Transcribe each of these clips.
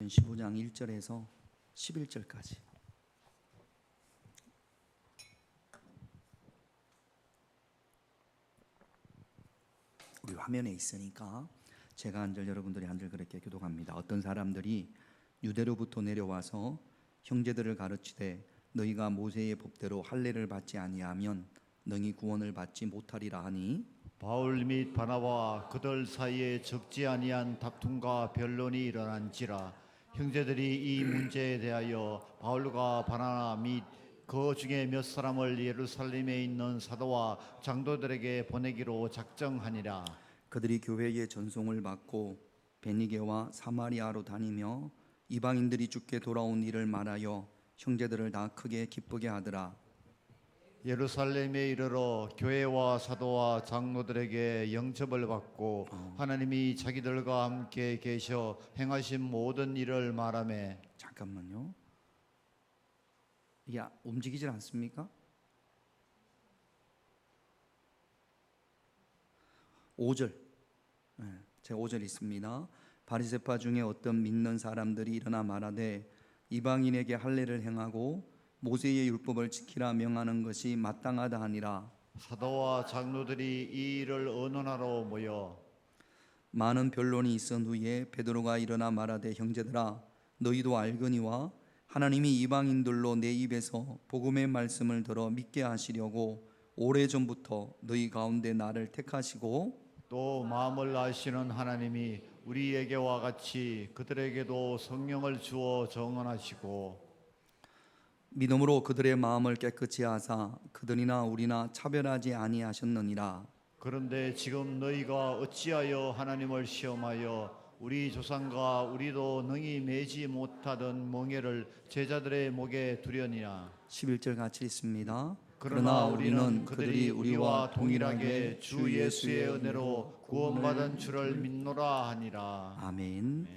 사도행전 15장 1절에서 11절까지. 우리 화면에 있으니까 제가 한 절 여러분들이 한 절 그렇게 교독합니다. 어떤 사람들이 유대로부터 내려와서 형제들을 가르치되 너희가 모세의 법대로 할례를 받지 아니하면 너희 구원을 받지 못하리라 하니, 바울 및 바나바와 그들 사이에 적지 아니한 다툼과 변론이 일어난지라. 형제들이 이 문제에 대하여 바울과 바나바 및 그 중에 몇 사람을 예루살렘에 있는 사도와 장로들에게 보내기로 작정하니라. 그들이 교회의 전송을 받고 베니게와 사마리아로 다니며 이방인들이 주께 돌아온 일을 말하여 형제들을 다 크게 기쁘게 하더라. 예루살렘에 이르러 교회와 사도와 장로들에게 영접을 받고 하나님이 자기들과 함께 계셔 행하신 모든 일을 말하매. 잠깐만요. 이게 움직이질 않습니까? 5절. 제가 5절 있습니다. 바리새파 중에 어떤 믿는 사람들이 일어나 말하되 이방인에게 할례를 행하고 모세의 율법을 지키라 명하는 것이 마땅하다 하니라. 사도와 장로들이 이 일을 의논하러 모여 많은 변론이 있은 후에 베드로가 일어나 말하되 형제들아 너희도 알거니와 하나님이 이방인들로 내 입에서 복음의 말씀을 들어 믿게 하시려고 오래전부터 너희 가운데 나를 택하시고 또 마음을 아시는 하나님이 우리에게와 같이 그들에게도 성령을 주어 정언하시고 믿음으로 그들의 마음을 깨끗이 하사 그들이나 우리나 차별하지 아니하셨느니라. 그런데 지금 너희가 어찌하여 하나님을 시험하여 우리 조상과 우리도 능히 매지 못하던 멍에를 제자들의 목에 두려니라. 11절 같이 있습니다. 그러나 우리는 그들이 우리와 동일하게 주 예수의 은혜로 구원받은 줄을 믿노라 하니라. 아멘.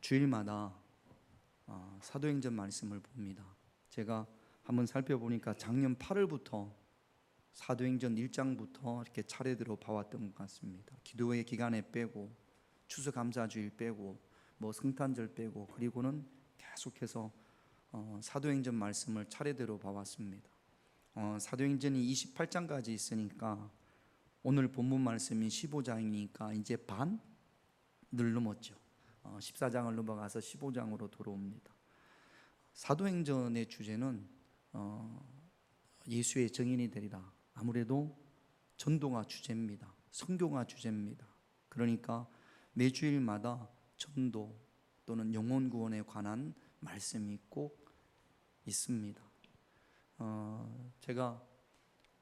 주일마다 사도행전 말씀을 봅니다. 제가 한번 살펴보니까 작년 8월부터 사도행전 1장부터 이렇게 차례대로 봐왔던 것 같습니다. 기도회 기간에 빼고 추수감사주일 빼고 뭐 성탄절 빼고 그리고는 계속해서 사도행전 말씀을 차례대로 봐왔습니다. 사도행전이 28장까지 있으니까 오늘 본문 말씀이 15장이니까 이제 반을 넘었죠. 14장을 넘어가서 15장으로 돌아옵니다. 사도행전의 주제는 예수의 증인이 되리라. 아무래도 전도가 주제입니다. 선교가 주제입니다. 그러니까 매주일마다 전도 또는 영혼 구원에 관한 말씀이 꼭 있습니다. 제가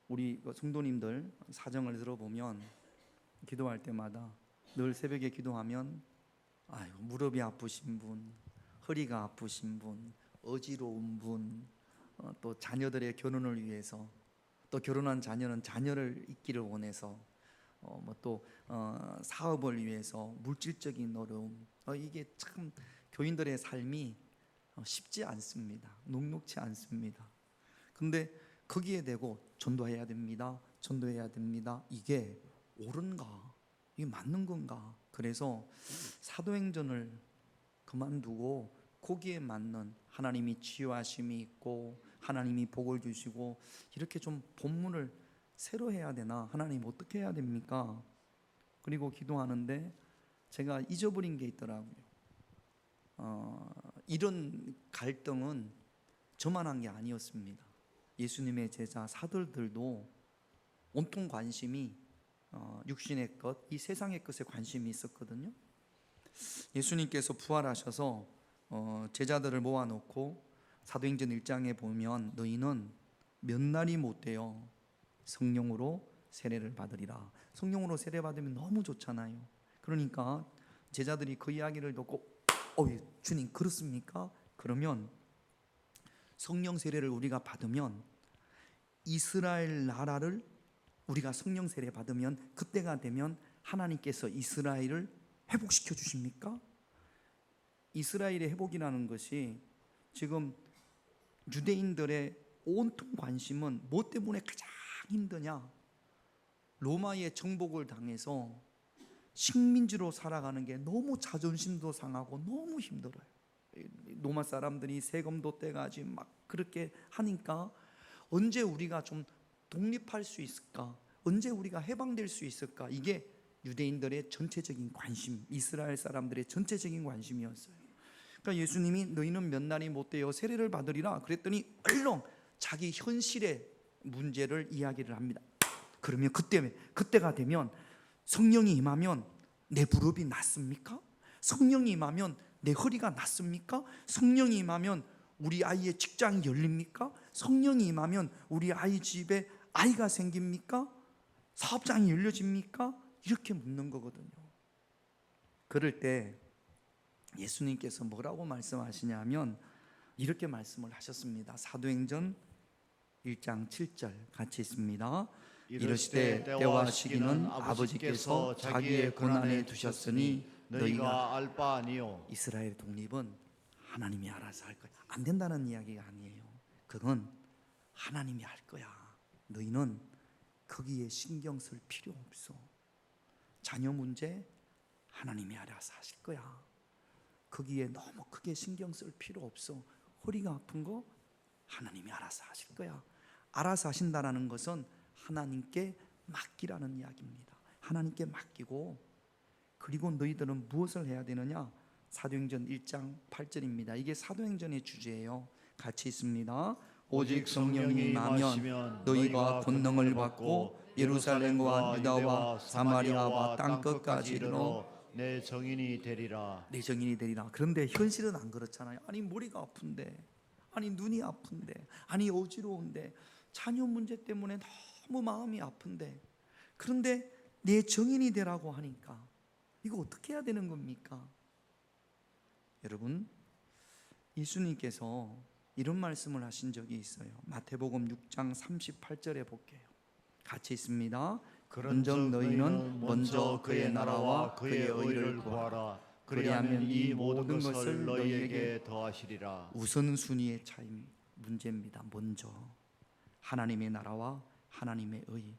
우리 성도님들 사정을 들어보면 기도할 때마다 늘 새벽에 기도하면 무릎이 아프신 분, 허리가 아프신 분, 어지러운 분, 또 자녀들의 결혼을 위해서, 또 결혼한 자녀는 자녀를 있기를 원해서, 또 사업을 위해서 물질적인 어려움, 이게 참 교인들의 삶이 쉽지 않습니다. 녹록치 않습니다. 근데 거기에 대고 전도해야 됩니다. 전도해야 됩니다. 이게 옳은가? 이게 맞는 건가? 그래서 사도행전을 그만두고 거기에 맞는 하나님이 치유하심이 있고 하나님이 복을 주시고 이렇게 좀 본문을 새로 해야 되나? 하나님 어떻게 해야 됩니까? 그리고 기도하는데 제가 잊어버린 게 있더라고요. 이런 갈등은 저만 한 게 아니었습니다. 예수님의 제자 사도들도 온통 관심이 육신의 것, 이 세상의 것에 관심이 있었거든요. 예수님께서 부활하셔서 제자들을 모아놓고 사도행전 1장에 보면 너희는 몇 날이 못되어 성령으로 세례를 받으리라. 성령으로 세례 받으면 너무 좋잖아요. 그러니까 제자들이 그 이야기를 듣고 주님 그렇습니까? 그러면 성령 세례를 우리가 받으면 이스라엘 나라를 우리가 성령 세례 받으면 그때가 되면 하나님께서 이스라엘을 회복시켜 주십니까? 이스라엘의 회복이라는 것이 지금 유대인들의 온통 관심은 뭐 때문에 가장 힘드냐? 로마의 정복을 당해서 식민지로 살아가는 게 너무 자존심도 상하고 너무 힘들어요. 로마 사람들이 세금도 떼가지 막 그렇게 하니까 언제 우리가 좀 독립할 수 있을까? 언제 우리가 해방될 수 있을까? 이게 유대인들의 전체적인 관심, 이스라엘 사람들의 전체적인 관심이었어요. 그러니까 예수님이 너희는 몇 날이 못 되어 세례를 받으리라 그랬더니 얼렁 자기 현실의 문제를 이야기를 합니다. 그러면 그때가 되면 성령이 임하면 내 무릎이 낫습니까? 성령이 임하면 내 허리가 낫습니까? 성령이 임하면 우리 아이의 직장이 열립니까? 성령이 임하면 우리 아이 집에 아이가 생깁니까? 사업장이 열려집니까? 이렇게 묻는 거거든요. 그럴 때 예수님께서 뭐라고 말씀하시냐면 이렇게 말씀을 하셨습니다. 사도행전 1장 7절 같이 있습니다. 이르시되 때와 시기는 아버지께서 자기의 권한에 두셨으니 너희가 알 바 아니요. 이스라엘 독립은 하나님이 알아서 할 거야. 안 된다는 이야기가 아니에요. 그건 하나님이 할 거야. 너희는 거기에 신경 쓸 필요 없어. 자녀 문제 하나님이 알아서 하실 거야. 거기에 너무 크게 신경 쓸 필요 없어. 허리가 아픈 거 하나님이 알아서 하실 거야. 알아서 하신다는 것은 하나님께 맡기라는 이야기입니다. 하나님께 맡기고 그리고 너희들은 무엇을 해야 되느냐? 사도행전 1장 8절입니다. 이게 사도행전의 주제예요. 같이 있습니다. 오직 성령이 임하면 너희가 권능을 받고 예루살렘과 유다와 사마리아와 땅끝까지 이르러 내 정인이 되리라. 내 정인이 되리라. 그런데 현실은 안 그렇잖아요. 아니 머리가 아픈데, 아니 눈이 아픈데, 아니 어지러운데, 자녀 문제 때문에 너무 마음이 아픈데, 그런데 내 정인이 되라고 하니까 이거 어떻게 해야 되는 겁니까? 여러분, 예수님께서 이런 말씀을 하신 적이 있어요. 마태복음 6장 38절에 볼게요. 같이 있습니다. 그런즉 너희는 먼저 그의 나라와 그의 의를 구하라. 그리하면 이 모든 것을 너희에게 더하시리라. 우선순위의 차이 문제입니다. 먼저 하나님의 나라와 하나님의 의.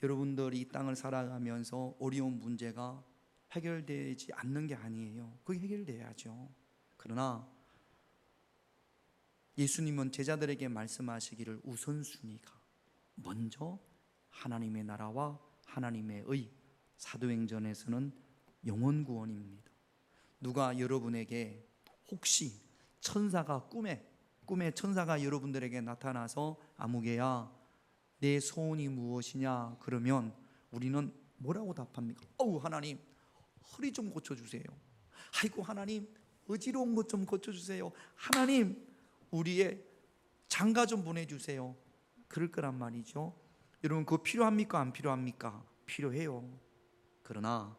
여러분들이 이 땅을 살아가면서 어려운 문제가 해결되지 않는 게 아니에요. 그게 해결돼야죠. 그러나 예수님은 제자들에게 말씀하시기를 우선순위가 먼저 하나님의 나라와 하나님의 의. 사도행전에서는 영혼 구원입니다. 누가 여러분에게 혹시 천사가 꿈에 천사가 여러분들에게 나타나서 아무개야 내 소원이 무엇이냐 그러면 우리는 뭐라고 답합니까? 하나님 허리 좀 고쳐주세요. 아이고 하나님 어지러운 것 좀 고쳐주세요. 하나님 우리의 장가 좀 보내주세요. 그럴 거란 말이죠. 여러분 그거 필요합니까? 안 필요합니까? 필요해요. 그러나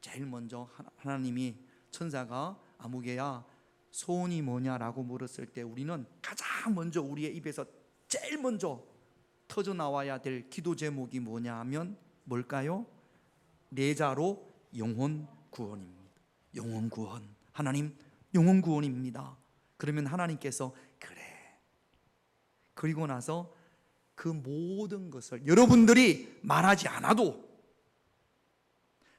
제일 먼저 하나님이 천사가 아무개야 소원이 뭐냐라고 물었을 때 우리는 가장 먼저 우리의 입에서 제일 먼저 터져 나와야 될 기도 제목이 뭐냐 하면 뭘까요? 내자로 영혼 구원입니다. 영혼 구원. 하나님 영혼 구원입니다. 그러면 하나님께서 그래. 그리고 나서 그 모든 것을 여러분들이 말하지 않아도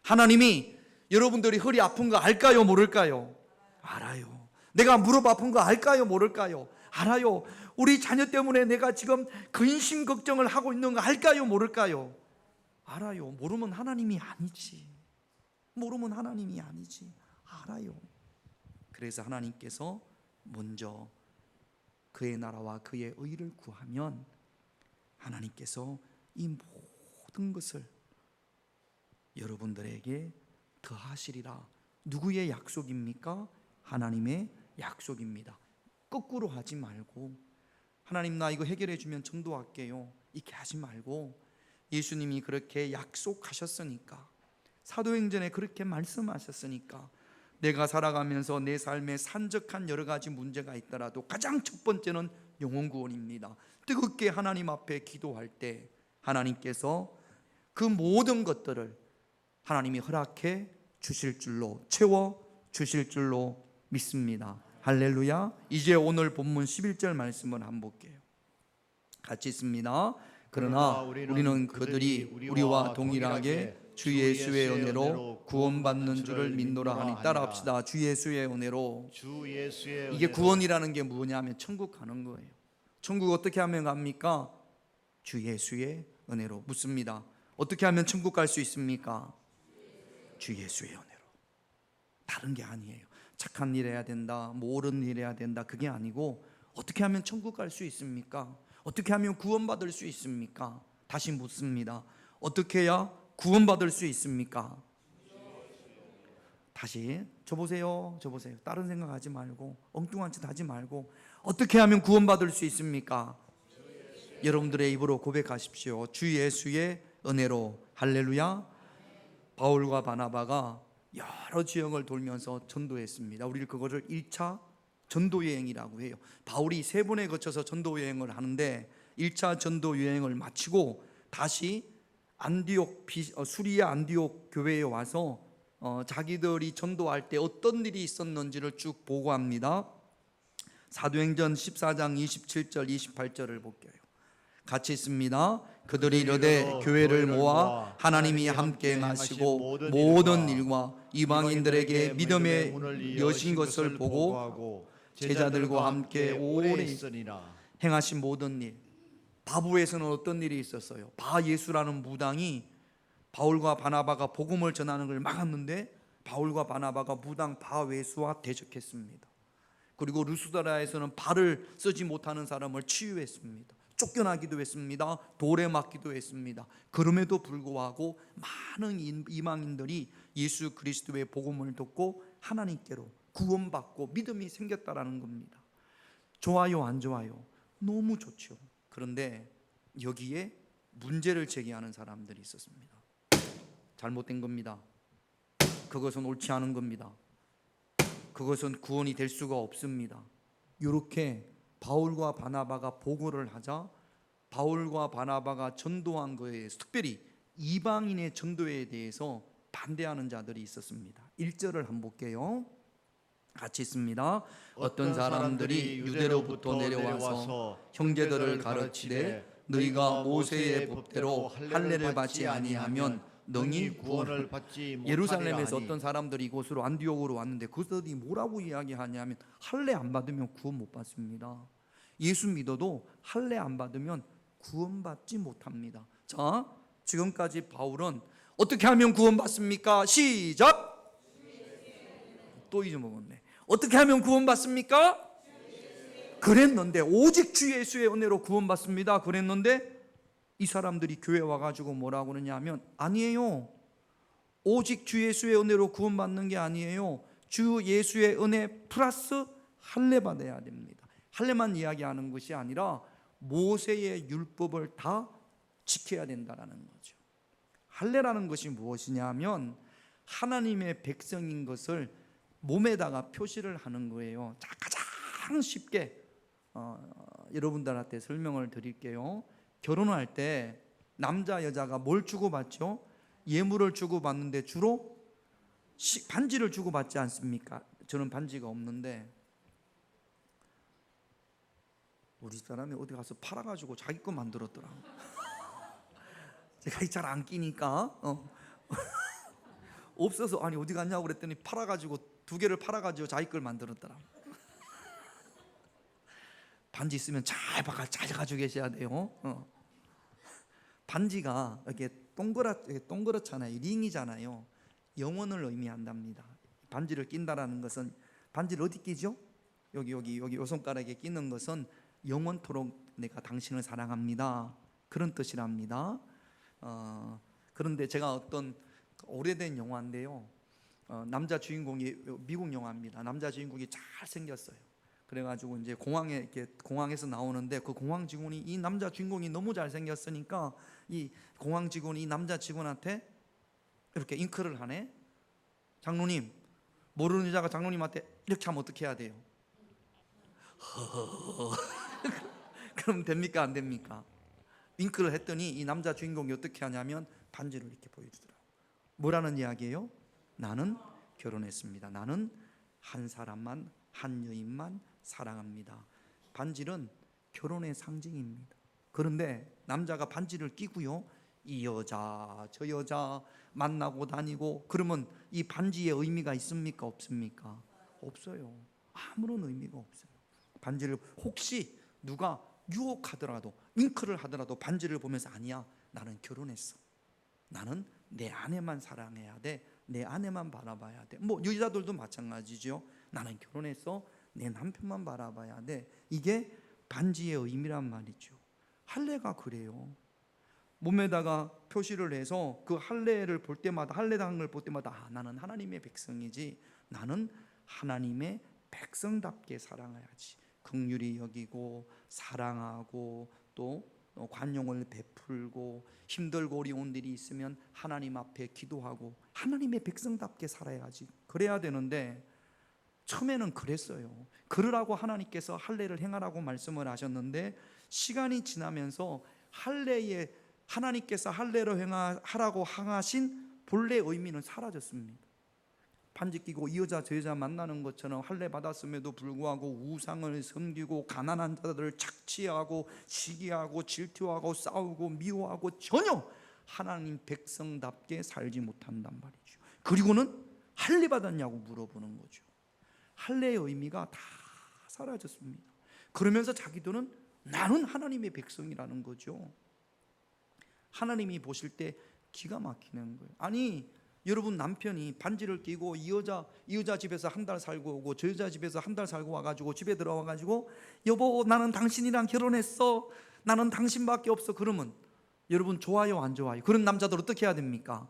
하나님이 여러분들이 허리 아픈 거 알까요? 모를까요? 알아요. 내가 무릎 아픈 거 알까요? 모를까요? 알아요. 우리 자녀 때문에 내가 지금 근심 걱정을 하고 있는 거 알까요? 모를까요? 알아요. 모르면 하나님이 아니지. 모르면 하나님이 아니지. 알아요. 그래서 하나님께서 먼저 그의 나라와 그의 의를 구하면 하나님께서 이 모든 것을 여러분들에게 더하시리라. 누구의 약속입니까? 하나님의 약속입니다. 거꾸로 하지 말고 하나님 나 이거 해결해 주면 전도할게요 이렇게 하지 말고 예수님이 그렇게 약속하셨으니까 사도행전에 그렇게 말씀하셨으니까 내가 살아가면서 내 삶에 산적한 여러 가지 문제가 있더라도 가장 첫 번째는 영혼 구원입니다. 뜨겁게 하나님 앞에 기도할 때 하나님께서 그 모든 것들을 하나님이 허락해 주실 줄로 채워 주실 줄로 믿습니다. 할렐루야. 이제 오늘 본문 11절 말씀을 한번 볼게요. 같이 있습니다. 그러나 우리는 그들이 우리와 동일하게 주 예수의 은혜로 구원받는 줄을 믿노라 하니. 따라합시다. 주 예수의 은혜로. 주 예수의 이게 은혜로. 구원이라는 게 뭐냐면 천국 가는 거예요. 천국 어떻게 하면 갑니까? 주 예수의 은혜로. 묻습니다. 어떻게 하면 천국 갈 수 있습니까? 주 예수의 은혜로. 다른 게 아니에요. 착한 일 해야 된다, 뭐 옳은 일 해야 된다, 그게 아니고 어떻게 하면 천국 갈 수 있습니까? 어떻게 하면 구원받을 수 있습니까? 다시 묻습니다. 어떻게 해야 구원받을 수 있습니까? 다시 저보세요. 다른 생각하지 말고 엉뚱한 짓 하지 말고 어떻게 하면 구원받을 수 있습니까? 여러분들의 입으로 고백하십시오. 주 예수의 은혜로. 할렐루야. 바울과 바나바가 여러 지역을 돌면서 전도했습니다. 우리는 그거를 1차 전도 여행이라고 해요. 바울이 3번에 거쳐서 전도 여행을 하는데 1차 전도 여행을 마치고 다시 수리아 안디옥 교회에 와서 자기들이 전도할 때 어떤 일이 있었는지를 쭉 보고합니다. 사도행전 14장 27절 28절을 볼게요. 같이 있습니다. 그들이 이르되 교회를 모아 하나님이 함께 하시고 모든 일과 이방인들에게 믿음의 문을 여신 것을 보고 제자들과 함께 오래 있으니라. 행하신 모든 일. 바부에서는 어떤 일이 있었어요? 바 예수라는 무당이 바울과 바나바가 복음을 전하는 걸 막았는데 바울과 바나바가 무당 바 외수와 대적했습니다. 그리고 루스드라에서는 발을 쓰지 못하는 사람을 치유했습니다. 쫓겨나기도 했습니다. 돌에 맞기도 했습니다. 그럼에도 불구하고 많은 이방인들이 예수 그리스도의 복음을 듣고 하나님께로 구원받고 믿음이 생겼다라는 겁니다. 좋아요, 안 좋아요? 너무 좋죠. 그런데 여기에 문제를 제기하는 사람들이 있었습니다. 잘못된 겁니다. 그것은 옳지 않은 겁니다. 그것은 구원이 될 수가 없습니다. 이렇게 바울과 바나바가 보고를 하자 바울과 바나바가 전도한 거에 특별히 이방인의 전도에 대해서 반대하는 자들이 있었습니다. 1절을 한번 볼게요. 같이 있습니다. 어떤 사람들이 유대로부터 내려와서 형제들을 가르치되 너희가 모세의 법대로 할례를 받지 아니하면 능히 구원을 받지 못하리라. 예루살렘에서 어떤 사람들이 이곳으로 안디옥으로 왔는데 그들이 뭐라고 이야기하냐면 할례 안 받으면 구원 못 받습니다. 예수 믿어도 할례 안 받으면 구원받지 못합니다. 자, 지금까지 바울은 어떻게 하면 구원받습니까? 시작! 또 잊어먹었네. 어떻게 하면 구원받습니까? 그랬는데 오직 주 예수의 은혜로 구원받습니다. 그랬는데 이 사람들이 교회 와가지고 뭐라고 그러냐면 아니에요. 오직 주 예수의 은혜로 구원받는 게 아니에요. 주 예수의 은혜 플러스 할례 받아야 됩니다. 할례만 이야기하는 것이 아니라 모세의 율법을 다 지켜야 된다는 거죠. 할례라는 것이 무엇이냐면 하나님의 백성인 것을 몸에다가 표시를 하는 거예요. 자, 가장 쉽게 여러분들한테 설명을 드릴게요. 결혼할 때 남자 여자가 뭘 주고받죠? 예물을 주고받는데 주로 반지를 주고받지 않습니까? 저는 반지가 없는데 우리 사람이 어디 가서 팔아가지고 자기 거 만들었더라. 제가 잘 안 끼니까 없어서 아니 어디 갔냐고 그랬더니 팔아가지고 2개를 팔아가지고 자기 걸 만들었더라. 반지 있으면 잘 가지고 계셔야 돼요. 반지가 이렇게 동그랗잖아요. 링이잖아요. 영혼을 의미한답니다. 반지를 낀다라는 것은 반지를 어디 끼죠? 여기 요 손가락에 끼는 것은 영원토록 내가 당신을 사랑합니다. 그런 뜻이랍니다. 그런데 제가 어떤 오래된 영화인데요. 남자 주인공이 미국 영화입니다. 남자 주인공이 잘 생겼어요. 그래가지고 이제 공항에서 나오는데 그 공항 직원이 이 남자 주인공이 너무 잘 생겼으니까 이 공항 직원이 이 남자 직원한테 이렇게 잉크를 하네. 장로님, 모르는 여자가 장로님한테 이렇게 하면 어떻게 해야 돼요? 그럼 됩니까 안 됩니까? 윙크를 했더니 이 남자 주인공이 어떻게 하냐면 반지를 이렇게 보여주더라고요. 뭐라는 이야기예요? 나는 결혼했습니다. 나는 한 사람만, 한 여인만 사랑합니다. 반지는 결혼의 상징입니다. 그런데 남자가 반지를 끼고요, 이 여자 저 여자 만나고 다니고 그러면 이 반지의 의미가 있습니까? 없습니까? 없어요. 아무런 의미가 없어요. 반지를 혹시 누가 유혹하더라도 윙크를 하더라도 반지를 보면서 아니야, 나는 결혼했어, 나는 내 아내만 사랑해야 돼, 내 아내만 바라봐야 돼. 뭐 여자들도 마찬가지죠. 나는 결혼했어, 내 남편만 바라봐야 돼. 이게 반지의 의미란 말이죠. 할례가 그래요. 몸에다가 표시를 해서 그 할례를 볼 때마다, 할례당을 볼 때마다 아, 나는 하나님의 백성이지, 나는 하나님의 백성답게 살아가야지, 긍휼히 여기고 사랑하고 또 관용을 베풀고 힘들고 어려운 일이 있으면 하나님 앞에 기도하고 하나님의 백성답게 살아야지. 그래야 되는데 처음에는 그랬어요. 그러라고 하나님께서 할례를 행하라고 말씀을 하셨는데 시간이 지나면서 할례에 하나님께서 할례를 하라고 하신 본래 의미는 사라졌습니다. 반지 끼고 이 여자 저 여자 만나는 것처럼 할례 받았음에도 불구하고 우상을 섬기고 가난한 자들을 착취하고 시기하고 질투하고 싸우고 미워하고 전혀 하나님 백성답게 살지 못한단 말이죠. 그리고는 할례 받았냐고 물어보는 거죠. 할례의 의미가 다 사라졌습니다. 그러면서 자기들은 나는 하나님의 백성이라는 거죠. 하나님이 보실 때 기가 막히는 거예요. 아니 여러분, 남편이 반지를 끼고 이 여자 집에서 한 달 살고 오고 저 여자 집에서 한 달 살고 와가지고 집에 들어와가지고 여보 나는 당신이랑 결혼했어, 나는 당신밖에 없어, 그러면 여러분 좋아요 안 좋아요? 그런 남자들 어떻게 해야 됩니까?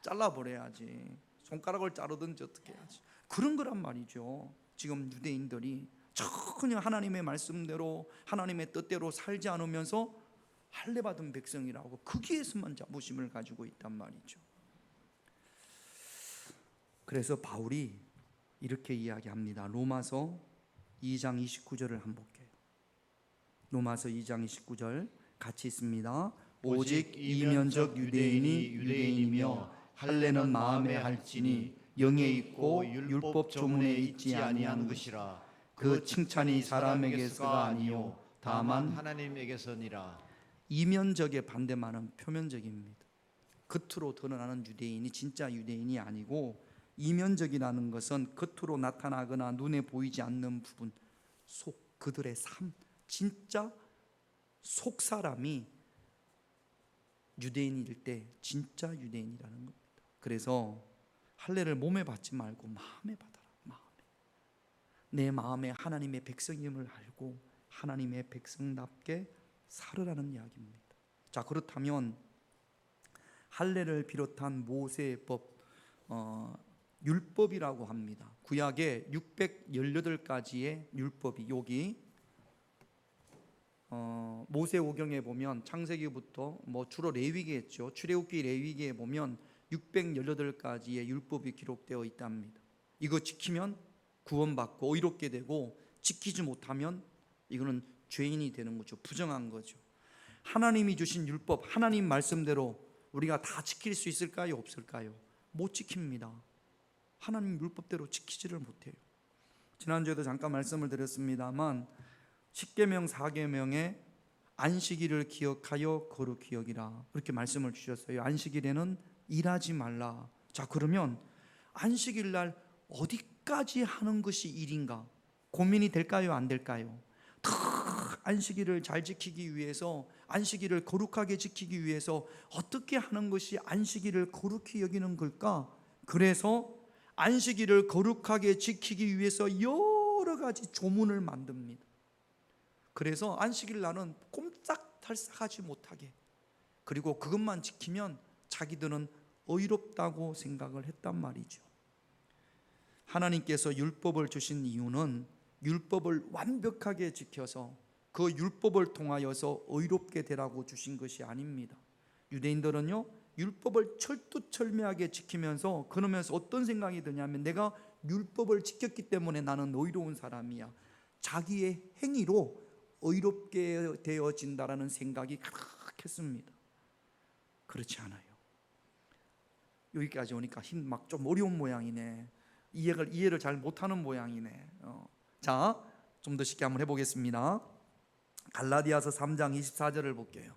잘라버려야지. 손가락을 자르든지 어떻게 해야지. 그런 거란 말이죠. 지금 유대인들이 전혀 하나님의 말씀대로 하나님의 뜻대로 살지 않으면서 할례받은 백성이라고 거기에서만 자부심을 가지고 있단 말이죠. 그래서 바울이 이렇게 이야기합니다. 로마서 2장 29절을 한번 볼게요. 로마서 2장 29절 같이 있습니다. 오직 이면적 유대인이 유대인이며 할례는 마음에 할지니 영에 있고 율법 조문에 있지 아니한 것이라. 그 칭찬이 사람에게서가 아니요 다만 하나님에게서니라. 이면적의 반대말은 표면적입니다. 겉으로 드러나는 유대인이 진짜 유대인이 아니고, 이면적이라는 것은 겉으로 나타나거나 눈에 보이지 않는 부분, 속, 그들의 삶, 진짜 속 사람이 유대인일 때 진짜 유대인이라는 겁니다. 그래서 할례를 몸에 받지 말고 마음에 받아라. 마음에. 내 마음에 하나님의 백성임을 알고 하나님의 백성답게 살으라는 이야기입니다. 자, 그렇다면 할례를 비롯한 모세의 법, 율법이라고 합니다. 구약에 618가지의 율법이 여기 모세오경에 보면 창세기부터 뭐 주로 레위기겠죠. 출애굽기 레위기에 보면 618가지의 율법이 기록되어 있답니다. 이거 지키면 구원받고 의롭게 되고, 지키지 못하면 이거는 죄인이 되는 거죠. 부정한 거죠. 하나님이 주신 율법, 하나님 말씀대로 우리가 다 지킬 수 있을까요? 없을까요? 못 지킵니다. 하나님 율법대로 지키지를 못해요. 지난주에도 잠깐 말씀을 드렸습니다만 10계명 4계명에 안식일을 기억하여 거룩히 여기라 그렇게 말씀을 주셨어요. 안식일에는 일하지 말라. 자, 그러면 안식일 날 어디까지 하는 것이 일인가 고민이 될까요? 안 될까요? 안식일을 잘 지키기 위해서, 안식일을 거룩하게 지키기 위해서 어떻게 하는 것이 안식일을 거룩히 여기는 걸까? 그래서 안식일을 거룩하게 지키기 위해서 여러 가지 조문을 만듭니다. 그래서 안식일 날은 꼼짝달싹하지 못하게, 그리고 그것만 지키면 자기들은 의롭다고 생각을 했단 말이죠. 하나님께서 율법을 주신 이유는 율법을 완벽하게 지켜서 그 율법을 통하여서 의롭게 되라고 주신 것이 아닙니다. 유대인들은요, 율법을 철두철미하게 지키면서 그러면서 어떤 생각이 드냐면 내가 율법을 지켰기 때문에 나는 의로운 사람이야, 자기의 행위로 의롭게 되어진다라는 생각이 가득했습니다. 그렇지 않아요. 여기까지 오니까 막 좀 어려운 모양이네. 이해를 잘 못하는 모양이네. 자, 좀 더 쉽게 한번 해보겠습니다. 갈라디아서 3장 24절을 볼게요.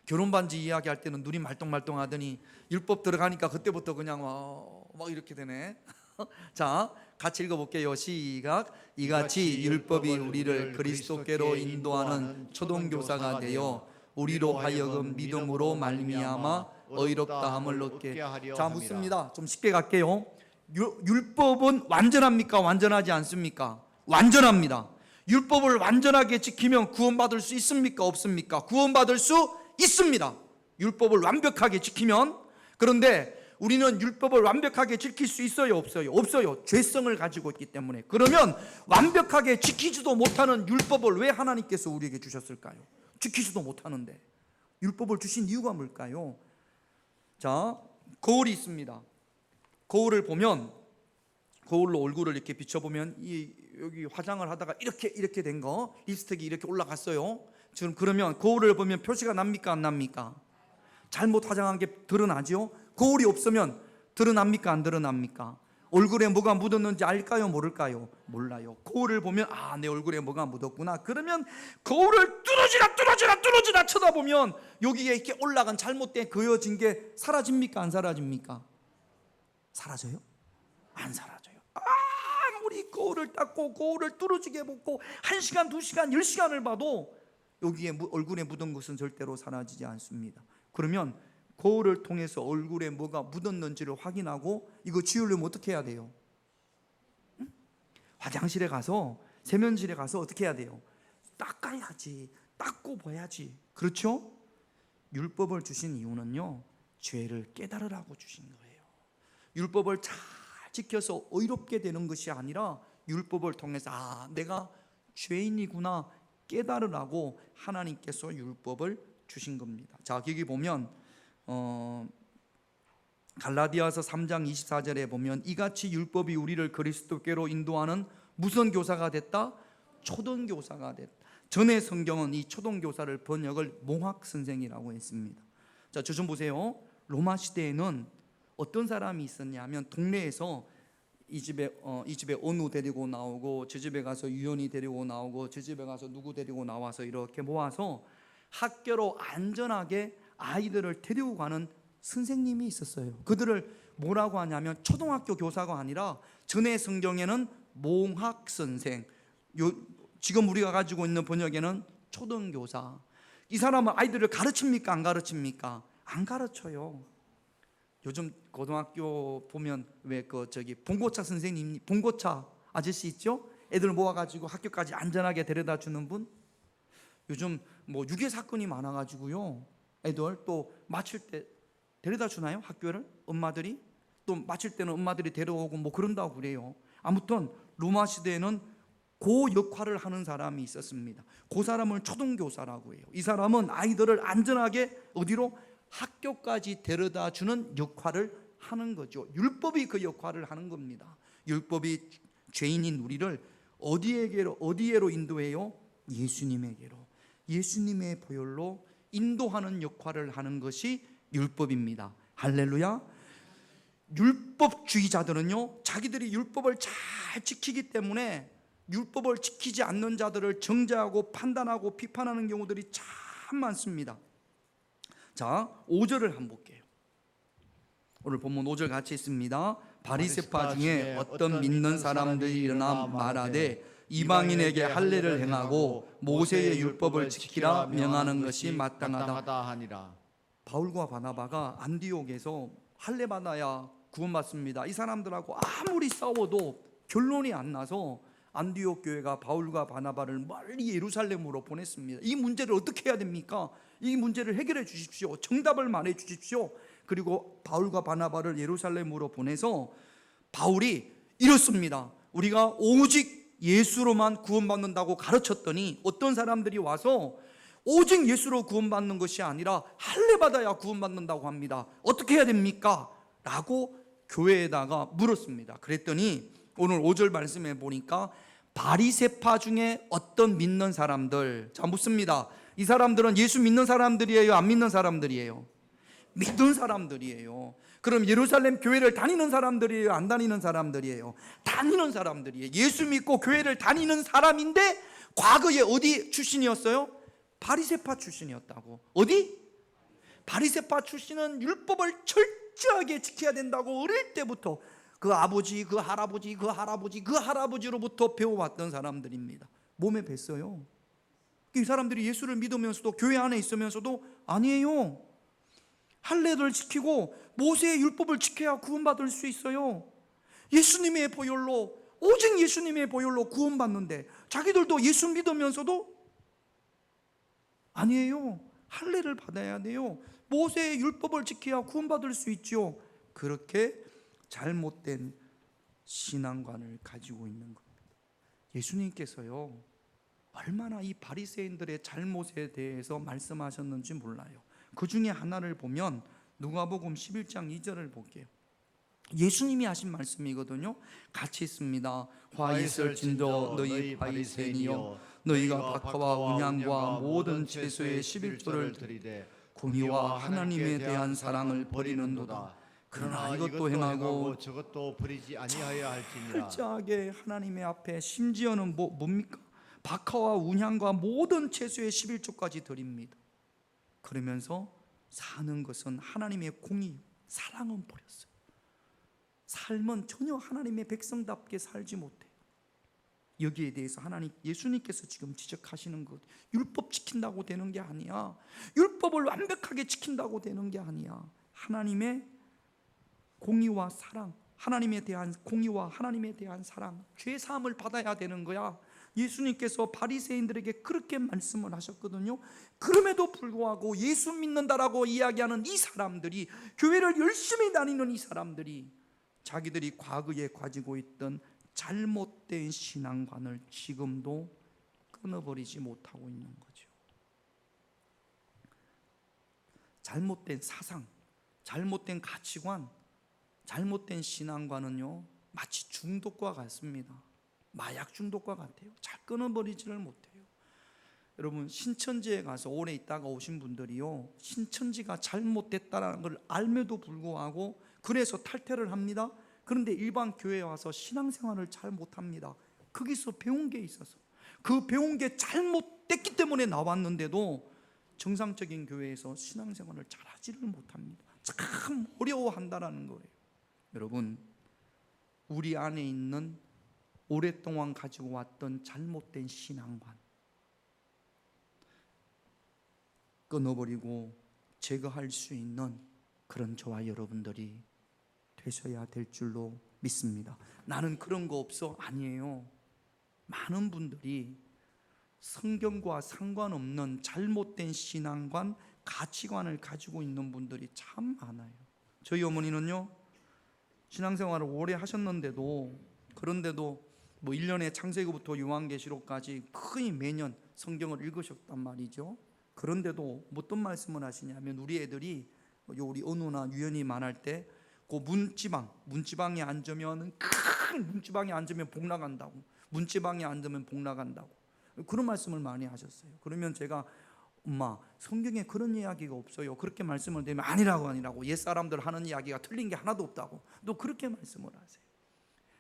결혼 반지 이야기할 때는 눈이 말똥말똥하더니 율법 들어가니까 그때부터 그냥 막 이렇게 되네. 자, 같이 읽어볼게요. 시작. 이같이 율법이 우리를 그리스도께로 인도하는 초동교사가 되어 우리로 하여금 믿음으로 말미암아 의롭다함을 얻게. 자, 묻습니다. 좀 쉽게 갈게요. 율법은 완전합니까? 완전하지 않습니까? 완전합니다. 율법을 완전하게 지키면 구원받을 수 있습니까? 없습니까? 구원받을 수 있습니다. 율법을 완벽하게 지키면. 그런데 우리는 율법을 완벽하게 지킬 수 있어요? 없어요? 없어요. 죄성을 가지고 있기 때문에. 그러면 완벽하게 지키지도 못하는 율법을 왜 하나님께서 우리에게 주셨을까요? 지키지도 못하는데. 율법을 주신 이유가 뭘까요? 자, 거울이 있습니다. 거울을 보면, 거울로 얼굴을 이렇게 비춰보면 여기 화장을 하다가 이렇게 된 거, 립스틱이 이렇게 올라갔어요. 지금 그러면 거울을 보면 표시가 납니까? 안 납니까? 잘못 화장한 게 드러나죠? 거울이 없으면 드러납니까? 안 드러납니까? 얼굴에 뭐가 묻었는지 알까요? 모를까요? 몰라요. 거울을 보면 내 얼굴에 뭐가 묻었구나. 그러면 거울을 뚫어지라 쳐다보면 여기에 이렇게 올라간 잘못된 그어진 게 사라집니까? 안 사라집니까? 사라져요? 안 사라져요. 아무리 거울을 닦고 거울을 뚫어지게 보고 1시간, 2시간, 10시간을 봐도 여기에 얼굴에 묻은 것은 절대로 사라지지 않습니다. 그러면 거울을 통해서 얼굴에 뭐가 묻었는지를 확인하고 이거 지우려면 어떻게 해야 돼요? 화장실에 가서, 세면실에 가서 어떻게 해야 돼요? 닦아야지. 닦고 봐야지. 그렇죠? 율법을 주신 이유는요, 죄를 깨달으라고 주신 거예요. 율법을 잘 지켜서 의롭게 되는 것이 아니라 율법을 통해서 내가 죄인이구나 깨달으라고 하나님께서 율법을 주신 겁니다. 자, 여기 보면 갈라디아서 3장 24절에 보면 이같이 율법이 우리를 그리스도께로 인도하는 무슨 교사가 됐다? 초등교사가 됐다. 전의 성경은 이 초등교사를 번역을 몽학선생이라고 했습니다. 자, 저 좀 보세요. 로마 시대에는 어떤 사람이 있었냐면 동네에서 이 집에 어느 데리고 나오고 저 집에 가서 유연이 데리고 나오고 저 집에 가서 누구 데리고 나와서 이렇게 모아서 학교로 안전하게 아이들을 데리고 가는 선생님이 있었어요. 그들을 뭐라고 하냐면 초등학교 교사가 아니라 전의 성경에는 몽학선생, 지금 우리가 가지고 있는 번역에는 초등교사. 이 사람은 아이들을 가르칩니까? 안 가르칩니까? 안 가르쳐요. 요즘 고등학교 보면 왜 봉고차 선생님, 봉고차 아저씨 있죠? 애들 모아가지고 학교까지 안전하게 데려다 주는 분. 요즘 유괴 사건이 많아가지고요. 애들 또 마칠 때 데려다 주나요? 학교를? 엄마들이? 또 마칠 때는 엄마들이 데려오고 그런다고 그래요. 아무튼 로마 시대에는 그 역할을 하는 사람이 있었습니다. 그 사람을 초등교사라고 해요. 이 사람은 아이들을 안전하게 어디로? 학교까지 데려다 주는 역할을 하는 거죠. 율법이 그 역할을 하는 겁니다. 율법이 죄인인 우리를 어디에로 인도해요? 예수님에게로. 예수님의 보혈로 인도하는 역할을 하는 것이 율법입니다. 할렐루야. 율법주의자들은요, 자기들이 율법을 잘 지키기 때문에 율법을 지키지 않는 자들을 정죄하고 판단하고 비판하는 경우들이 참 많습니다. 자, 5절을 한번 볼게요. 오늘 본문 5절 같이 있습니다. 바리새파 중에 어떤 믿는 사람들이 일어나 말하되 이방인에게 할례를 행하고 모세의 율법을 지키라 명하는 것이 마땅하다 하니라. 바울과 바나바가 안디옥에서 할례 받아야 구원받습니다. 이 사람들하고 아무리 싸워도 결론이 안 나서 안디옥 교회가 바울과 바나바를 멀리 예루살렘으로 보냈습니다. 이 문제를 어떻게 해야 됩니까? 이 문제를 해결해 주십시오. 정답을 말해 주십시오. 그리고 바울과 바나바를 예루살렘으로 보내서 바울이 이렇습니다. 우리가 오직 예수로만 구원받는다고 가르쳤더니 어떤 사람들이 와서 오직 예수로 구원받는 것이 아니라 할례 받아야 구원받는다고 합니다. 어떻게 해야 됩니까? 라고 교회에다가 물었습니다. 그랬더니 오늘 5절 말씀에 보니까 바리새파 중에 어떤 믿는 사람들, 자 묻습니다. 이 사람들은 예수 믿는 사람들이에요? 안 믿는 사람들이에요? 믿은 사람들이에요. 그럼 예루살렘 교회를 다니는 사람들이에요? 안 다니는 사람들이에요? 다니는 사람들이에요. 예수 믿고 교회를 다니는 사람인데 과거에 어디 출신이었어요? 바리새파 출신이었다고. 어디? 바리새파 출신은 율법을 철저하게 지켜야 된다고 어릴 때부터 그 아버지, 그 할아버지, 그 할아버지, 그 할아버지로부터 배워왔던 사람들입니다. 몸에 뱄어요. 이 사람들이 예수를 믿으면서도 교회 안에 있으면서도 아니에요. 할례를 지키고 모세의 율법을 지켜야 구원받을 수 있어요. 예수님의 보혈로, 오직 예수님의 보혈로 구원받는데 자기들도 예수 믿으면서도 아니에요. 할례를 받아야 돼요. 모세의 율법을 지켜야 구원받을 수 있죠. 그렇게 잘못된 신앙관을 가지고 있는 겁니다. 예수님께서요 얼마나 이 바리새인들의 잘못에 대해서 말씀하셨는지 몰라요. 그 중에 하나를 보면 누가복음 11장 2절을 볼게요. 예수님이 하신 말씀이거든요. 같이 있습니다. 화 있을진저 너희 바리새인이여 너희가 박하와 운향과 모든 채소의 11조를 드리되 공의와 하나님에 대한 사랑을 버리는도다. 그러나 이것도 행하고 저것도 버리지 아니하여야 할지니라. 철저하게 하나님의 앞에 심지어는 뭡니까? 박하와 운향과 모든 채소의 11조까지 드립니다. 그러면서 사는 것은 하나님의 공의, 사랑은 버렸어요. 삶은 전혀 하나님의 백성답게 살지 못해요. 여기에 대해서 예수님께서 지금 지적하시는 것, 율법 지킨다고 되는 게 아니야. 율법을 완벽하게 지킨다고 되는 게 아니야. 하나님의 공의와 사랑, 하나님에 대한 공의와 하나님에 대한 사랑, 죄 사함을 받아야 되는 거야. 예수님께서 바리새인들에게 그렇게 말씀을 하셨거든요. 그럼에도 불구하고 예수 믿는다라고 이야기하는 이 사람들이, 교회를 열심히 다니는 이 사람들이 자기들이 과거에 가지고 있던 잘못된 신앙관을 지금도 끊어버리지 못하고 있는 거죠. 잘못된 사상, 잘못된 가치관, 잘못된 신앙관은요 마치 중독과 같습니다. 마약 중독과 같아요. 잘 끊어버리지를 못해요. 여러분, 신천지에 가서 오래 있다가 오신 분들이요 신천지가 잘못됐다는 걸 알면도 불구하고 그래서 탈퇴를 합니다. 그런데 일반 교회에 와서 신앙생활을 잘 못합니다. 거기서 배운 게 있어서, 그 배운 게 잘못됐기 때문에 나왔는데도 정상적인 교회에서 신앙생활을 잘하지를 못합니다. 참 어려워한다라는 거예요. 여러분, 우리 안에 있는 오랫동안 가지고 왔던 잘못된 신앙관 끊어버리고 제거할 수 있는 그런 저와 여러분들이 되셔야 될 줄로 믿습니다. 나는 그런 거 없어? 아니에요. 많은 분들이 성경과 상관없는 잘못된 신앙관, 가치관을 가지고 있는 분들이 참 많아요. 저희 어머니는요 신앙생활을 오래 하셨는데도, 그런데도 1년에 창세기부터 요한계시록까지 거의 매년 성경을 읽으셨단 말이죠. 그런데도 어떤 말씀을 하시냐면, 우리 애들이 우리 은우나 유연이 만날 때 그 문지방에 앉으면, 큰 문지방에 앉으면 복 나간다고, 문지방에 앉으면 복 나간다고 그런 말씀을 많이 하셨어요. 그러면 제가 엄마, 성경에 그런 이야기가 없어요. 그렇게 말씀을 드리면 아니라고 옛사람들 하는 이야기가 틀린 게 하나도 없다고 또 그렇게 말씀을 하세요.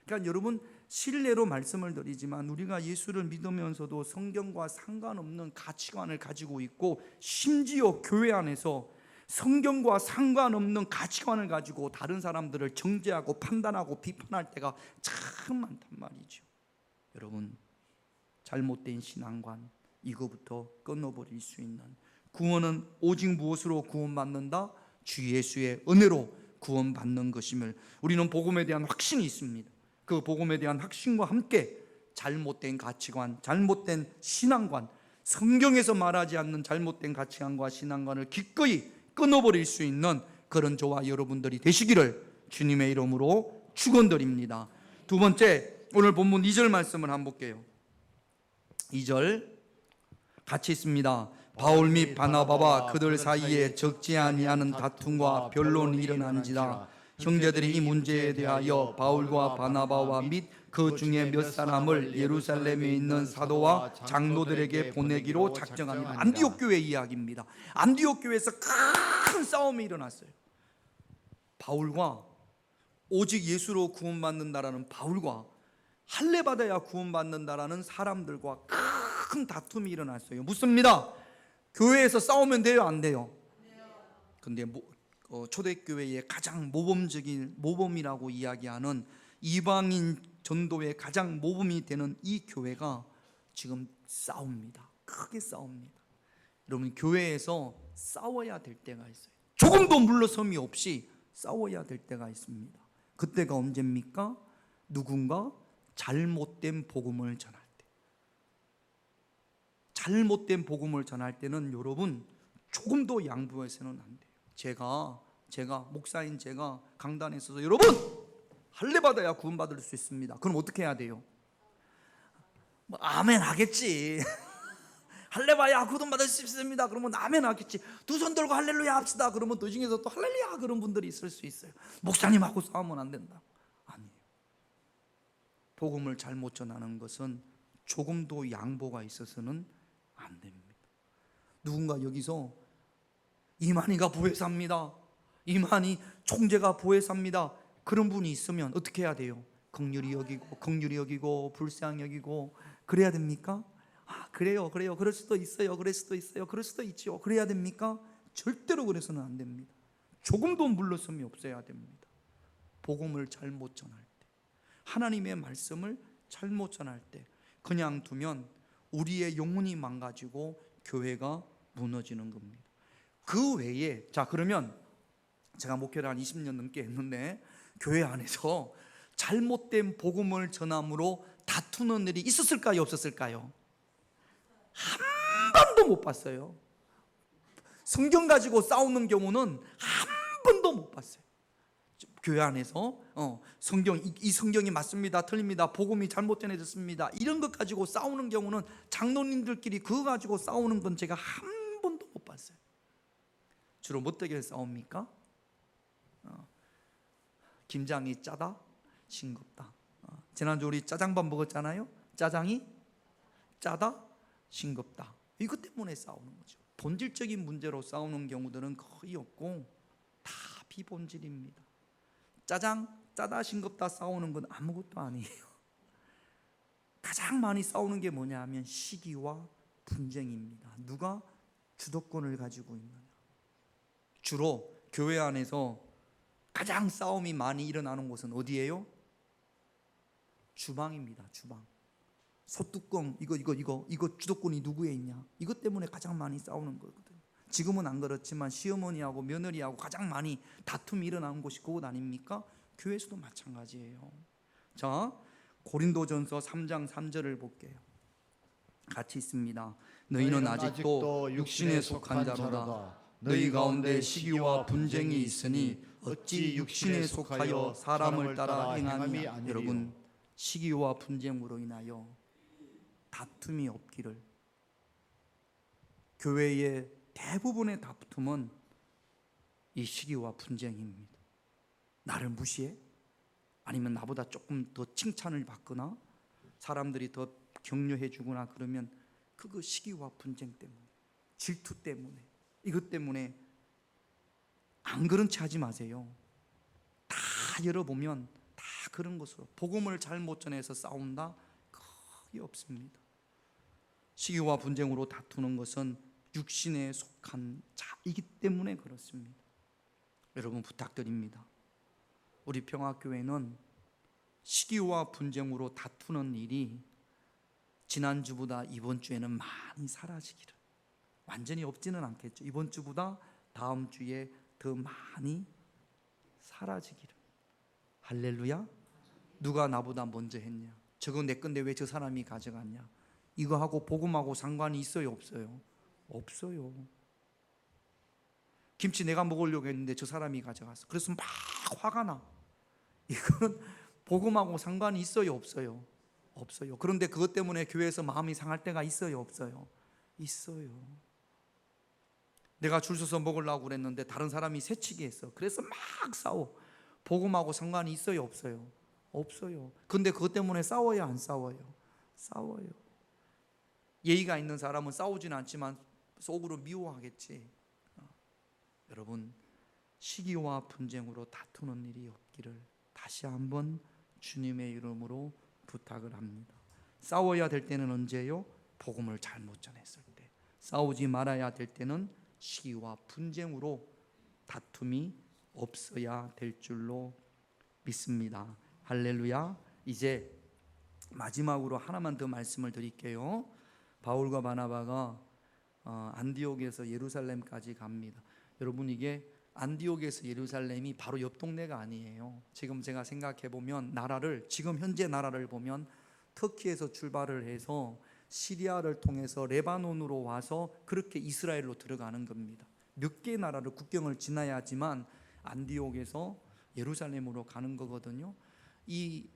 그러니까 여러분, 신뢰로 말씀을 드리지만 우리가 예수를 믿으면서도 성경과 상관없는 가치관을 가지고 있고, 심지어 교회 안에서 성경과 상관없는 가치관을 가지고 다른 사람들을 정죄하고 판단하고 비판할 때가 참 많단 말이죠. 여러분, 잘못된 신앙관, 이거부터 끊어버릴 수 있는 구원은 오직 무엇으로 구원받는다? 주 예수의 은혜로 구원받는 것임을 우리는 복음에 대한 확신이 있습니다. 그 복음에 대한 확신과 함께 잘못된 가치관, 잘못된 신앙관, 성경에서 말하지 않는 잘못된 가치관과 신앙관을 기꺼이 끊어버릴 수 있는 그런 저와 여러분들이 되시기를 주님의 이름으로 축원드립니다. 두 번째, 오늘 본문 2절 말씀을 한번 볼게요. 2절 같이 있습니다. 바울 및 바나바와 그들 사이에 적지 아니하는 다툼과 변론이 일어난지라. 형제들이 이 문제에 대하여 바울과 바나바와 및 그 중에 몇 사람을 예루살렘에 있는 사도와 장로들에게 보내기로 작정합니다. 안디옥 교회 이야기입니다. 안디옥 교회에서 큰 싸움이 일어났어요. 바울과 오직 예수로 구원받는다라는 바울과 할례 받아야 구원받는다라는 사람들과 큰 다툼이 일어났어요. 묻습니다. 교회에서 싸우면 돼요, 안 돼요? 근데 초대교회의 가장 모범이라고 이야기하는 이방인 전도의 가장 모범이 되는 이 교회가 지금 싸웁니다. 크게 싸웁니다. 여러분, 교회에서 싸워야 될 때가 있어요. 조금도 물러섬이 없이 싸워야 될 때가 있습니다. 그때가 언제입니까? 누군가 잘못된 복음을 전할 때. 잘못된 복음을 전할 때는 여러분 조금도 양보해서는 안 돼요. 제가 목사인 제가 강단에 있어서 여러분 할례 받아야 구원받을 수 있습니다. 그럼 어떻게 해야 돼요? 아멘 하겠지. 할례 받아야 구원받을 수 있습니다. 그러면 아멘 하겠지. 두 손 들고 할렐루야 합시다. 그러면 그 중에서 또 할렐루야 그런 분들이 있을 수 있어요. 목사님하고 싸우면 안 된다. 아니에요. 복음을 잘못 전하는 것은 조금도 양보가 있어서는 안 됩니다. 누군가 여기서 이만희가 보혜사입니다, 이만희 총재가 보혜사입니다, 그런 분이 있으면 어떻게 해야 돼요? 긍휼히 여기고 불쌍히 여기고 그래야 됩니까? 그래요 그럴 수도 있어요, 그럴 수도 있죠. 그래야 됩니까? 절대로 그래서는 안 됩니다. 조금도 물러섬이 없어야 됩니다. 복음을 잘못 전할 때, 하나님의 말씀을 잘못 전할 때 그냥 두면 우리의 영혼이 망가지고 교회가 무너지는 겁니다. 그 외에 그러면 제가 목회를 한 20년 넘게 했는데 교회 안에서 잘못된 복음을 전함으로 다투는 일이 있었을까요, 없었을까요? 한 번도 못 봤어요. 성경 가지고 싸우는 경우는 한 번도 못 봤어요. 교회 안에서 이 성경이 맞습니다, 틀립니다, 복음이 잘못 전해졌습니다, 이런 것 가지고 싸우는 경우는 장로님들끼리 그거 가지고 싸우는 건 제가 한 번도 못 봤어요. 주로 뭐 때문에 싸웁니까? 김장이 짜다, 싱겁다. 지난주 우리 짜장밥 먹었잖아요. 짜장이 짜다, 싱겁다. 이것 때문에 싸우는 거죠. 본질적인 문제로 싸우는 경우들은 거의 없고 다 비본질입니다. 짜장 짜다 싱겁다 싸우는 건 아무것도 아니에요. 가장 많이 싸우는 게 뭐냐 하면 시기와 분쟁입니다. 누가 주도권을 가지고 있느냐. 주로 교회 안에서 가장 싸움이 많이 일어나는 곳은 어디예요? 주방입니다. 주방. 소뚜껑 이거 주도권이 누구에 있냐, 이것 때문에 가장 많이 싸우는 거거든요. 지금은 안 그렇지만 시어머니하고 며느리하고 가장 많이 다툼이 일어나는 곳이 그곳 아닙니까? 교회에서도 마찬가지예요. 자, 고린도전서 3장 3절을 볼게요. 같이 있습니다. 너희는 아직도 육신에 속한 자로다. 너희 가운데 시기와 분쟁이 있으니 어찌 육신에 속하여 사람을 따라 행하느냐. 여러분, 시기와 분쟁으로 인하여 다툼이 없기를. 교회의 대부분의 다툼은 이 시기와 분쟁입니다. 나를 무시해? 아니면 나보다 조금 더 칭찬을 받거나 사람들이 더 격려해 주거나 그러면 그거 시기와 분쟁 때문에, 질투 때문에, 이것 때문에 안 그런 체 하지 마세요. 다 열어보면 다 그런 것으로 복음을 잘못 전해서 싸운다? 거의 없습니다. 시기와 분쟁으로 다투는 것은 육신에 속한 자이기 때문에 그렇습니다. 여러분 부탁드립니다. 우리 평화교회는 시기와 분쟁으로 다투는 일이 지난주보다 이번 주에는 많이 사라지기를, 완전히 없지는 않겠죠. 이번 주보다 다음 주에 더 많이 사라지기를. 할렐루야. 누가 나보다 먼저 했냐, 저거 내 건데 왜 저 사람이 가져갔냐, 이거하고 복음하고 상관이 있어요, 없어요? 없어요. 김치 내가 먹으려고 했는데 저 사람이 가져갔어. 그래서 막 화가 나. 이거는 복음하고 상관이 있어요, 없어요? 없어요. 그런데 그것 때문에 교회에서 마음이 상할 때가 있어요, 없어요? 있어요. 내가 줄 서서 먹으려고 그랬는데 다른 사람이 새치기 했어. 그래서 막 싸워. 복음하고 상관이 있어요, 없어요? 없어요. 근데 그것 때문에 싸워요, 안 싸워요? 싸워요. 예의가 있는 사람은 싸우지는 않지만 속으로 미워하겠지. 여러분, 시기와 분쟁으로 다투는 일이 없기를 다시 한번 주님의 이름으로 부탁을 합니다. 싸워야 될 때는 언제요? 복음을 잘못 전했을 때. 싸우지 말아야 될 때는 시기와 분쟁으로 다툼이 없어야 될 줄로 믿습니다. 할렐루야. 이제 마지막으로 하나만 더 말씀을 드릴게요. 바울과 바나바가 안디옥에서 예루살렘까지 갑니다. 여러분, 이게 안디옥에서 예루살렘이 바로 옆 동네가 아니에요. 지금 제가 생각해 보면 지금 현재 나라를 보면 터키에서 출발을 해서 시리아를 통해서 레바논으로 와서 그렇게 이스라엘로 들어가는 겁니다. 몇 개 나라를 국경을 지나야지만 안디옥에서 예루살렘으로 가는 거거든요. 이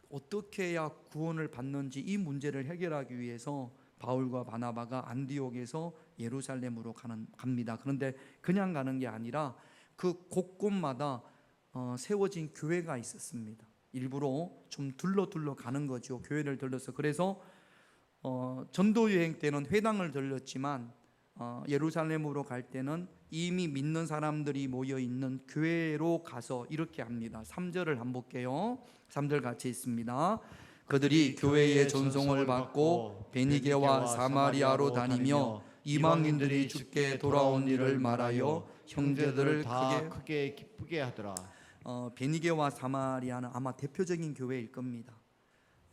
어떻게 해야 구원을 받는지 이 문제를 해결하기 위해서 바울과 바나바가 안디옥에서 예루살렘으로 갑니다. 그런데 그냥 가는 게 아니라 그 곳곳마다 세워진 교회가 있었습니다. 일부러 좀 둘러 가는 거죠. 교회를 들러서. 그래서 전도 여행 때는 회당을 들렸지만 예루살렘으로 갈 때는 이미 믿는 사람들이 모여 있는 교회로 가서 이렇게 합니다. 3절을 한번 볼게요. 3절 같이 있습니다. 그들이 교회의 전송을 받고 베니게와 사마리아로 다니며 이방인들이 주께 돌아온 일을 말하여 형제들을 다 크게 기쁘게 하더라. 베니게와 사마리아는 아마 대표적인 교회일 겁니다.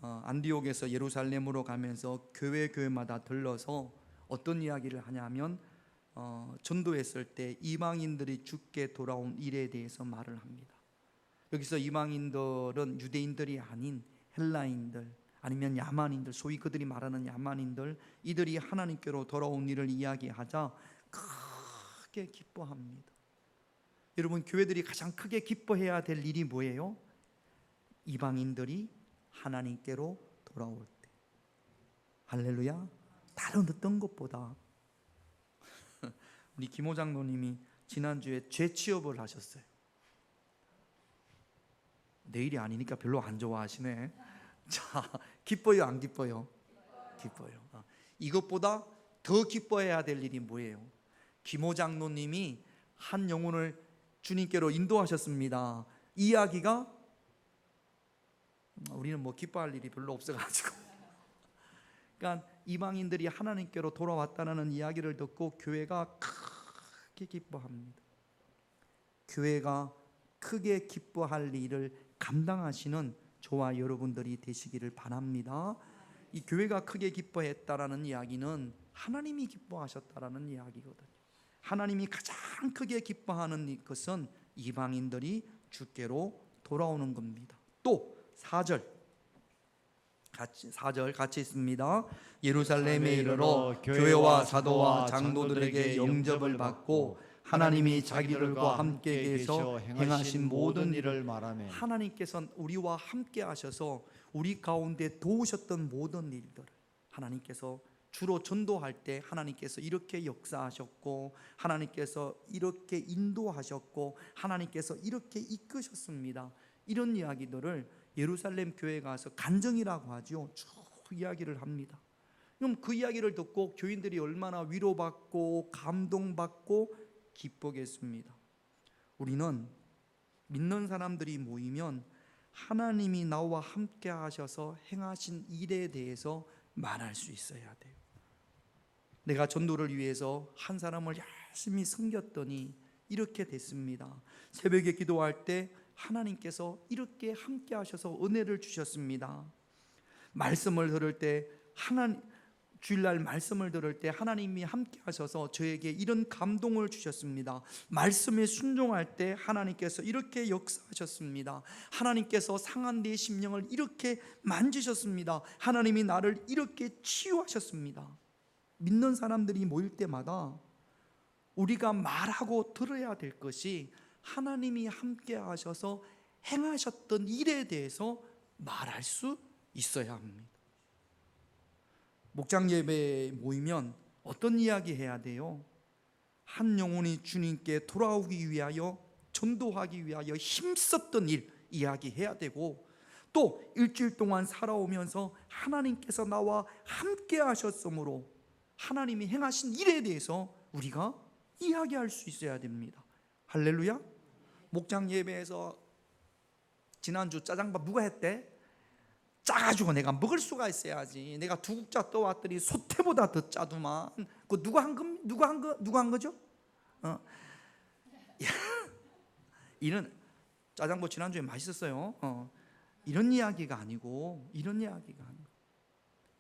안디옥에서 예루살렘으로 가면서 교회마다 들러서 어떤 이야기를 하냐면 전도했을 때 이방인들이 주께 돌아온 일에 대해서 말을 합니다. 여기서 이방인들은 유대인들이 아닌 헬라인들 아니면 야만인들, 소위 그들이 말하는 야만인들, 이들이 하나님께로 돌아온 일을 이야기하자 크게 기뻐합니다. 여러분, 교회들이 가장 크게 기뻐해야 될 일이 뭐예요? 이방인들이 하나님께로 돌아올 때. 할렐루야. 다른 어떤 것보다 우리 김호 장로님이 지난주에 재취업을 하셨어요. 내일이 아니니까 별로 안 좋아하시네. 자, 기뻐요, 안 기뻐요? 기뻐요. 이것보다 더 기뻐해야 될 일이 뭐예요? 김호 장로님이 한 영혼을 주님께로 인도하셨습니다. 이 이야기가 우리는 뭐 기뻐할 일이 별로 없어가지고 그러니까 이방인들이 하나님께로 돌아왔다는 이야기를 듣고 교회가 크게 기뻐합니다. 교회가 크게 기뻐할 일을 감당하시는 저와 여러분들이 되시기를 바랍니다. 이 교회가 크게 기뻐했다라는 이야기는 하나님이 기뻐하셨다라는 이야기거든요. 하나님이 가장 크게 기뻐하는 것은 이방인들이 주께로 돌아오는 겁니다. 또 4절 같이 있습니다. 예루살렘에 이르러 교회와 사도와 장로들에게 영접을 받고 하나님이 자기들과 함께 계셔 행하신 모든 일을 말하며, 하나님께서 우리와 함께 하셔서 우리 가운데 도우셨던 모든 일들을 하나님께서 주로 전도할 때 하나님께서 이렇게 역사하셨고 하나님께서 이렇게 인도하셨고 하나님께서 이렇게 이끄셨습니다. 이런 이야기들을 예루살렘 교회에 가서 간증이라고 하죠. 쭉 이야기를 합니다. 그럼 그 이야기를 듣고 교인들이 얼마나 위로받고 감동받고 기쁘겠습니다. 우리는 믿는 사람들이 모이면 하나님이 나와 함께 하셔서 행하신 일에 대해서 말할 수 있어야 돼요. 내가 전도를 위해서 한 사람을 열심히 섬겼더니 이렇게 됐습니다. 새벽에 기도할 때 하나님께서 이렇게 함께 하셔서 은혜를 주셨습니다. 말씀을 들을 때 주일날 말씀을 들을 때 하나님이 함께 하셔서 저에게 이런 감동을 주셨습니다. 말씀에 순종할 때 하나님께서 이렇게 역사하셨습니다. 하나님께서 상한 내 심령을 이렇게 만지셨습니다. 하나님이 나를 이렇게 치유하셨습니다. 믿는 사람들이 모일 때마다 우리가 말하고 들어야 될 것이 하나님이 함께 하셔서 행하셨던 일에 대해서 말할 수 있어야 합니다. 목장 예배에 모이면 어떤 이야기 해야 돼요? 한 영혼이 주님께 돌아오기 위하여 전도하기 위하여 힘썼던 일 이야기해야 되고, 또 일주일 동안 살아오면서 하나님께서 나와 함께 하셨으므로 하나님이 행하신 일에 대해서 우리가 이야기할 수 있어야 됩니다. 할렐루야. 목장 예배에서 지난주 짜장밥 누가 했대? 짜가지고 내가 먹을 수가 있어야지. 내가 두 국자 떠왔더니 소태보다 더 짜두만. 그 누가 한 거죠? 이런 짜장밥 지난주에 맛있었어요. 이런 이야기가 아니고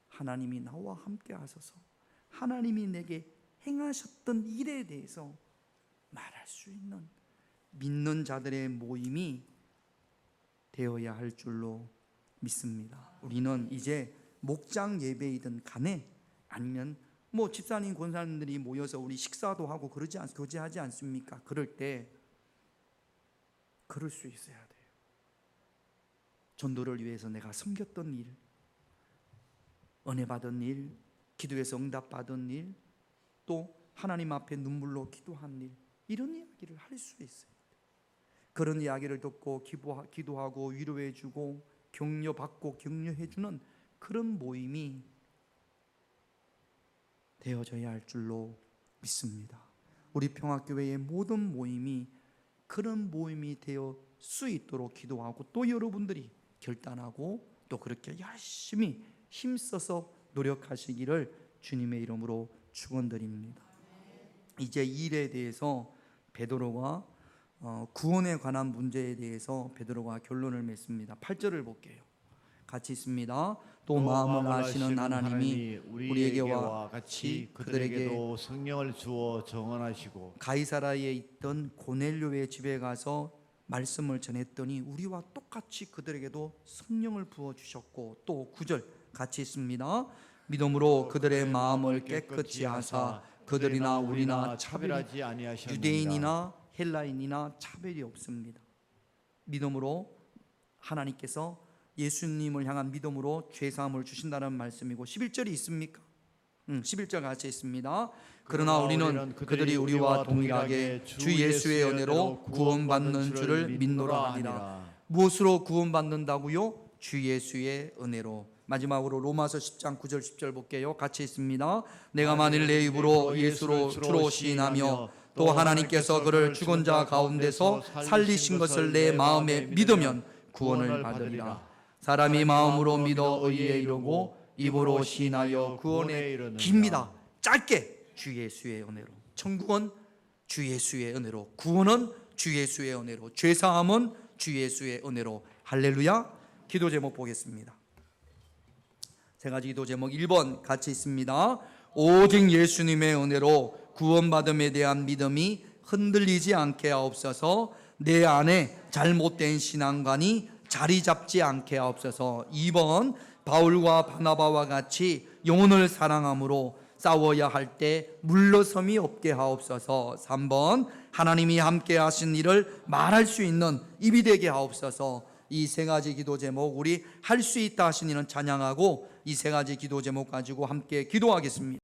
하나님이 나와 함께 하셔서 하나님이 내게 행하셨던 일에 대해서 말할 수 있는 믿는 자들의 모임이 되어야 할 줄로 믿습니다. 우리는 이제 목장 예배이든 간에 아니면 뭐 집사님 권사님들이 모여서 우리 식사도 하고 교제하지 않습니까? 그럴 때 그럴 수 있어야 돼요. 전도를 위해서 내가 섬겼던 일, 은혜 받은 일, 기도에서 응답 받은 일, 또 하나님 앞에 눈물로 기도한 일, 이런 이야기를 할 수 있어요. 그런 이야기를 듣고 기도하고 위로해주고 격려받고 격려해주는 그런 모임이 되어져야 할 줄로 믿습니다. 우리 평화교회의 모든 모임이 그런 모임이 되어 수 있도록 기도하고 또 여러분들이 결단하고 또 그렇게 열심히 힘써서 노력하시기를 주님의 이름으로 축원드립니다. 이제 일에 대해서 베드로가 구원에 관한 문제에 대해서 베드로가 결론을 맺습니다. 8절을 볼게요. 같이 있습니다. 또 마음을 아시는 하나님이 우리에게와 같이 그들에게도 성령을 주어 정언하시고 가이사라에 있던 고넬료의 집에 가서 말씀을 전했더니 우리와 똑같이 그들에게도 성령을 부어 주셨고 또 9절 같이 있습니다. 믿음으로 그들의 마음을 깨끗이 하사 그들이나 우리나 차별하지 아니하셨느니라. 유대인이나 헬라인이나 차별이 없습니다. 믿음으로 하나님께서 예수님을 향한 믿음으로 죄사함을 주신다는 말씀이고 11절이 있습니까? 11절 같이 있습니다. 그러나 우리는 그들이 우리와 동일하게 주 예수의 은혜로 구원받는 줄을 믿노라 하니라. 무엇으로 구원받는다고요? 주 예수의 은혜로. 마지막으로 로마서 10장 9절 10절 볼게요. 같이 있습니다. 내가 만일 내 입으로 예수로 주로 시인하며 또 하나님께서 그를 죽은 자 가운데서 살리신 것을 내 마음에 믿으면 구원을 받으리라. 사람이 마음으로 믿어 의에 이르고 입으로 시인하여 구원에 이릅니다. 짧게 주 예수의 은혜로. 천국은 주 예수의 은혜로. 구원은 주 예수의 은혜로. 죄사함은 주 예수의 은혜로. 할렐루야. 기도 제목 보겠습니다. 세 가지 기도 제목 1번 같이 있습니다. 오직 예수님의 은혜로 구원받음에 대한 믿음이 흔들리지 않게 하옵소서. 내 안에 잘못된 신앙관이 자리 잡지 않게 하옵소서. 2번 바울과 바나바와 같이 영혼을 사랑함으로 싸워야 할 때 물러섬이 없게 하옵소서. 3번 하나님이 함께 하신 일을 말할 수 있는 입이 되게 하옵소서. 이 세 가지 기도 제목 우리 할 수 있다 하신 이는 찬양하고 이 세 가지 기도 제목 가지고 함께 기도하겠습니다.